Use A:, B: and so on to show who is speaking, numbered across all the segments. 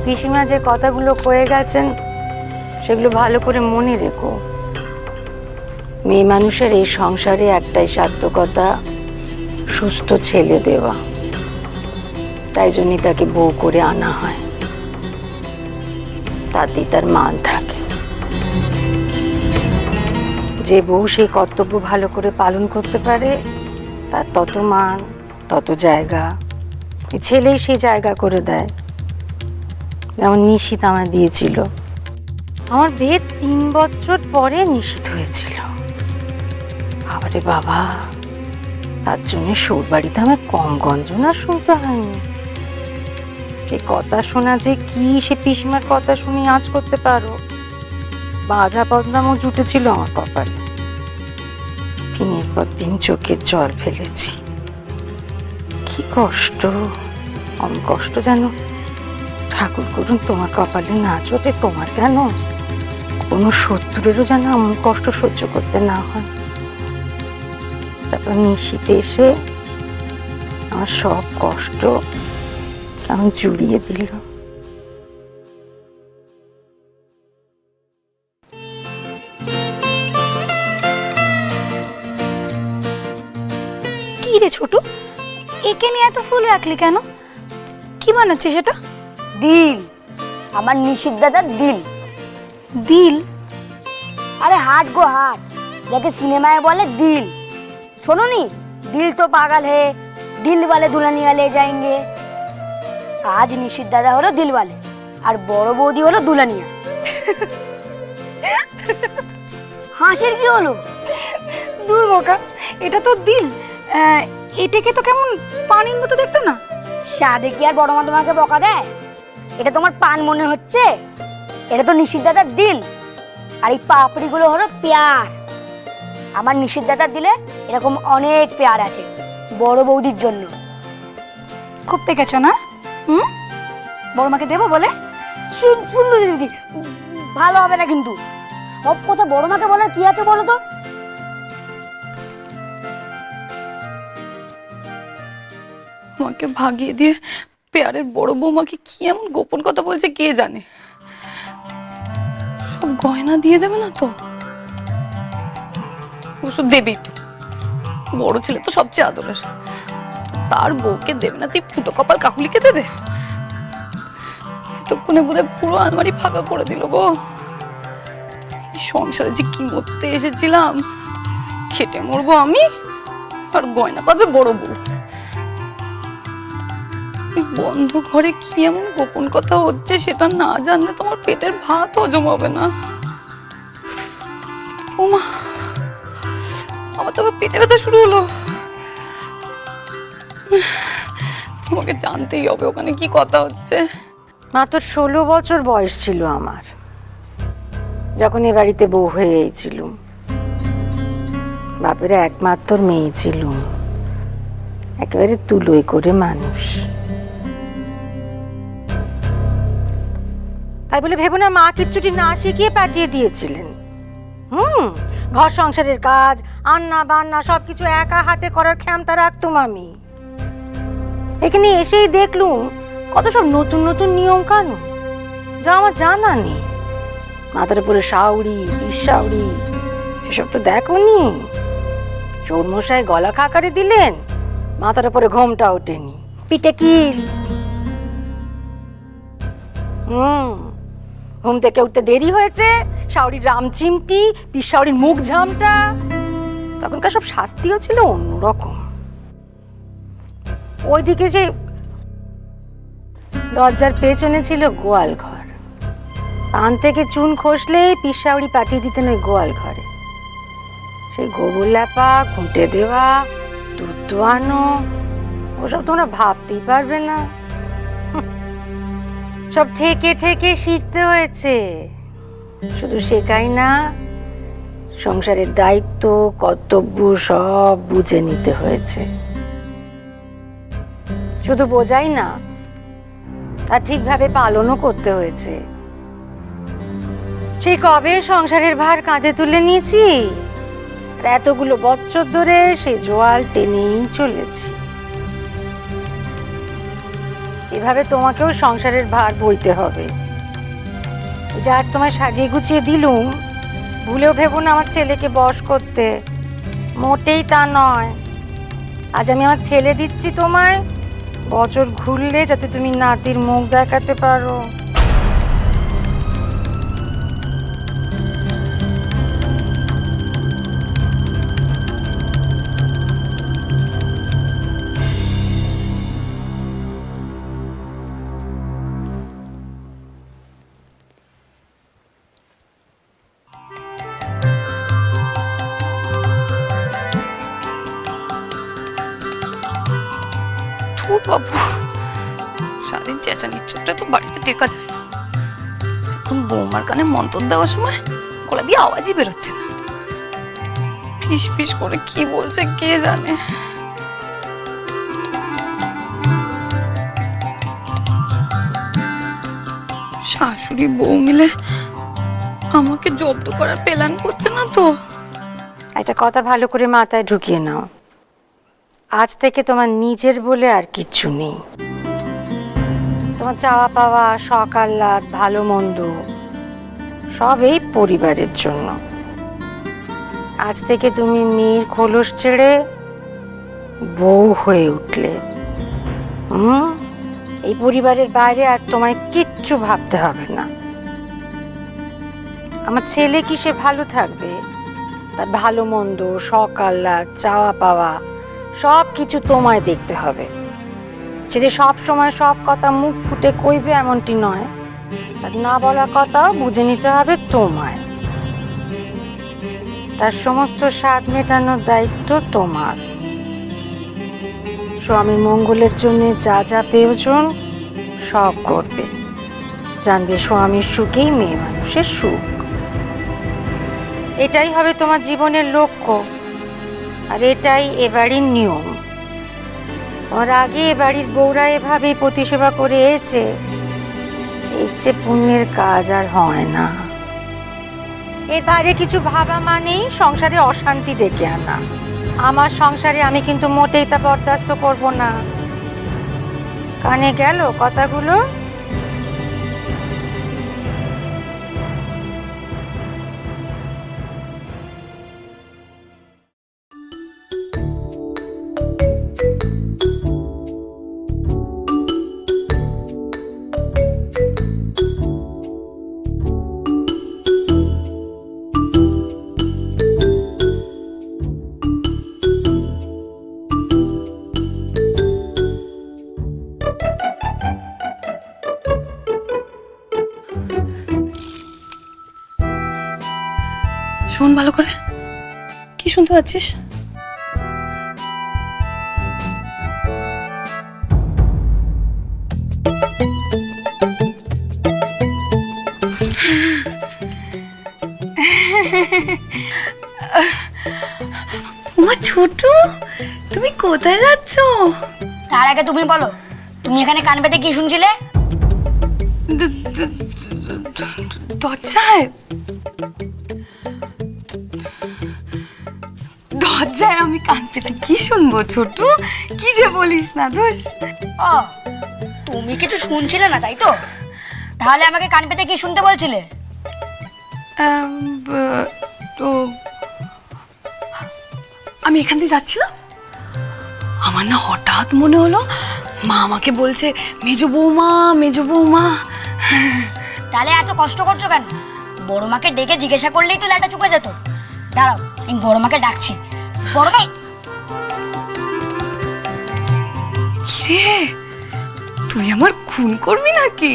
A: পিসিমা যে কথাগুলো কয়ে গেছেন সেগুলো ভালো করে মনে রেখো। মেয়ে মানুষের এই সংসারে একটাই সার্থকতা, সুস্থ ছেলে দেওয়া। তাই জন্যই তাকে বউ করে আনা হয়, তাতেই তার মান থাকে। যে বউ সেই কর্তব্য ভালো করে পালন করতে পারে তার তত মান, তত জায়গা। ছেলেই সেই জায়গা করে দেয়। যেমন নিশিত আমায় দিয়েছিল। আমার বিয়ের 3 বছর পরে নিশিত হয়েছিল। বাবারে বাবা, তার জন্য শ্বশুরবাড়িতে আমার কম গঞ্জনা শুনতে হয়নি। সেই কথা শোনা যে কি, সে পিসিমার কথা শুনে আজ করতে পারো। বাজা বদনামও জুটেছিল আমার কপালে। দিনের পর দিন চোখের জল ফেলেছি। কি কষ্ট, অমন কষ্ট যেন ঠাকুর করুন তোমার কপালে না জোটে। তোমার কেন, কোনো শত্রুরেরও যেন এমন কষ্ট সহ্য করতে না হয়। তারপর নিশিতে এসে আমার সব কষ্ট কেমন জুড়িয়ে দিল।
B: কি রে ছোট, একে নিয়ে এত ফুল রাখলি কেন? কি বানাচ্ছিস সেটা?
C: দিল, আমার নিশিত দাদার দিল।
B: দিল?
C: আরে হাট গো হাট, যাকে সিনেমায় বলে দিল। শোনোনি, দিল তো পাগল হে, দিল वाले दुल्हनिया ले जाएंगे। আজ নিশিত দাদা হলো দিলওয়ালে, আর বড় বৌদি হলো দুলহানিয়া। হাসির কি হলো?
B: দূর বোকা, এটা তো দিল। এটাকে তো কেমন পানির মতো দেখতে না?
C: সাদে কি আর বড় মা তোমাকে বকা দেয়? এটা তোমার পান মনে হচ্ছে? এটা তো নিশিত দাদার দিল। আর এই পাপড়িগুলো হলো পেয়ার। আমার নিশিত দাদার দিলে এরকম অনেক পেয়ার আছে বড় বৌদির জন্য।
B: খুব পেকেছ না? বড় মাকে দেবো বলে?
C: সুন্দর দিদি, ভালো হবে না কিন্তু। সব কথা বড় মাকে বলার কি আছে বলো তো?
D: আমাকে ভাগিয়ে দিয়ে পেয়ারের বড় বৌমাকে কি এমন গোপন কথা বলছে কে জানে। সব গয়না দিয়ে দেবে না তো? ওষুধ দেবেই তো, বড় ছেলে তো সবচেয়ে আদরের। তার বউকে দেবে না, তুই ফুটো কপাল কাকুলিকে দেবে? এতক্ষণে বোধহয় পুরো আলমারি ফাঁকা করে দিল গো। এই সংসারে যে কি মরতে এসেছিলাম, খেটে মরবো আমি আর গয়না পাবে বড় বউ। বন্ধ ঘরে কি এমন গোপন কথা হচ্ছে সেটা না জানলে তোমার পেটের ভাত হজম হবে না। ওমা, আমার তো পেটে ব্যথা শুরু হলো। তোমাকে জানতেই হবে ওখানে কি কথা হচ্ছে।
A: মাত্র 16 বছর বয়স ছিল আমার যখন এ বাড়িতে বউ হয়ে গিয়েছিলুম। বাপের একমাত্র মেয়ে ছিলুম, একেবারে তুলোই করে মানুষ। তাই বলে ভেবো না মা কিচ্ছুটি না শিখিয়ে পাঠিয়ে দিয়েছিলেন। ঘর সংসারের কাজ, আন্না বান্না সবকিছু একা হাতে করার ক্ষমতা রাখতুম আমি। এখানে এসেই দেখলুম কত সব নতুন নতুন নিয়ম কানুন যা আমার জানা নেই। মাথার উপরে শাউরি, পিসাউরি, সেসব তো দেখোনি। চোরমশাই গলা খাকারে দিলেন, মাথার উপরে ঘোমটা ওঠেনি, পিঠে কিল। ঘুম থেকে উঠতে দেরি হয়েছে, শাউরির রাম চিমটি, পিসাউরির মুখ ঝামটা। তখনকার সব শাস্তিও ছিল অন্যরকম। ওইদিকে যে দরজার পেছনে ছিল গোয়াল ঘর। পান থেকে চুন খসলেই পিসাউরি পাঠিয়ে দিতেন ওই গোয়াল ঘরে। সেই গোবর ল্যাপা, ঘুঁটে দেওয়া, দুধ দোয়ানো, ওসব তোমরা ভাবতেই পারবে না। সব ঠেকে ঠেকে শিখতে হয়েছে। শুধু শেখাই না, সংসারের দায়িত্ব কর্তব্য সব বুঝে নিতে হয়েছে। শুধু বোঝাই না, তা ঠিকভাবে পালনও করতে হয়েছে। সেই কবে সংসারের ভার কাঁধে তুলে নিয়েছি, আর এতগুলো বছর ধরে সেই জোয়াল টেনেই চলেছি। এভাবে তোমাকেও সংসারের ভার বইতে হবে। এই যে আজ তোমায় সাজিয়ে গুছিয়ে দিলুম, ভুলেও ভেবো না আমার ছেলেকে বশ করতে, মোটেই তা নয়। আজ আমি আমার ছেলে দিচ্ছি তোমায়, বছর ঘুরলে যাতে তুমি নাতির মুখ দেখাতে পারো।
D: ধুর বাবু, সারাদিন চেঁচানির চোখটা তো বাড়িতে টেকা যায় না। এখন বৌমার কানে মন্তর দেওয়ার সময় গলা দিয়ে আওয়াজই বেরোচ্ছে না। ফিস ফিস করে কি বলছে কে জানে। শাশুড়ি বউ মিলে আমাকে জব্দ করার প্ল্যান করছে না তো?
A: একটা কথা ভালো করে মাথায় ঢুকিয়ে নাও, আজ থেকে তোমার নিজের বলে আর কিচ্ছু নেই। তোমার চাওয়া পাওয়া, শখ আহ্লাদ, ভালো মন্দ সব এই পরিবারের জন্য। আজ থেকে তুমি মেয়ের খোলস ছেড়ে বউ হয়ে উঠলে। এই পরিবারের বাইরে আর তোমায় কিচ্ছু ভাবতে হবে না। আমার ছেলে কি সে ভালো থাকবে, তার ভালো মন্দ, শখ আহ্লাদ, চাওয়া পাওয়া সব কিছু তোমায় দেখতে হবে। সে যে সব সময় সব কথা মুখ ফুটে কইবে এমনটি নয়, তার না বলা কথাও বুঝে নিতে হবে তোমায়। তার সমস্ত স্বাদ মেটানোর দায়িত্ব তোমার। স্বামীর মঙ্গলের জন্য যা যা প্রয়োজন সব করবে। জানবে স্বামীর সুখেই মেয়ে মানুষের সুখ। এটাই হবে তোমার জীবনের লক্ষ্য, আর এটাই এ বাড়ির নিয়ম। তোমার আগে এ বাড়ির বউরা এভাবেই প্রতিসেবা করে এসেছে, এর চেয়ে পুণ্যের কাজ আর হয় না। এর বাইরে কিছু ভাবা মানেই সংসারে অশান্তি ডেকে আনা। আমার সংসারে আমি কিন্তু মোটেই তা বরদাস্ত করব না। কানে গেল কথাগুলো?
D: শোন ভালো করে, কি শুনতে পাচ্ছিস? ছোট, তুমি কোথায় যাচ্ছ?
C: তার আগে তুমি বলো, তুমি এখানে কান পেতে কি শুনছিলে?
D: দরজায় দরজায় আমি কান পেতে কি শুনবো ছোট? কি যে বলিস না দোষ।
C: ও, তুমি কিছু শুনছিলে না তাই তো? তাহলে আমাকে কান পেতে কি শুনতে বলছিলে?
D: তো আমি এখান দিয়ে যাচ্ছিলাম, আমার না হঠাৎ মনে হলো মা আমাকে বলছে মেজো বৌমা, মেজো বৌমা।
C: তাহলে এত কষ্ট করছো কেন? বড় মাকে ডেকে জিজ্ঞাসা করলেই তো ল্যাটা চুকে যেত। দাঁড়াও, আমি বড় মাকে ডাকছি। বড় মা!
D: কিরে, তুই আমার খুন করবি নাকি?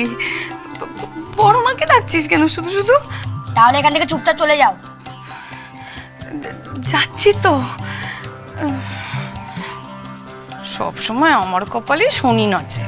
D: বড় মাকে ডাকছিস কেন শুধু শুধু?
C: তাহলে এখান থেকে চুপচাপ চলে যাও।
D: যাচ্ছি তো। সব সময় আমার কপালে শনি নাচে।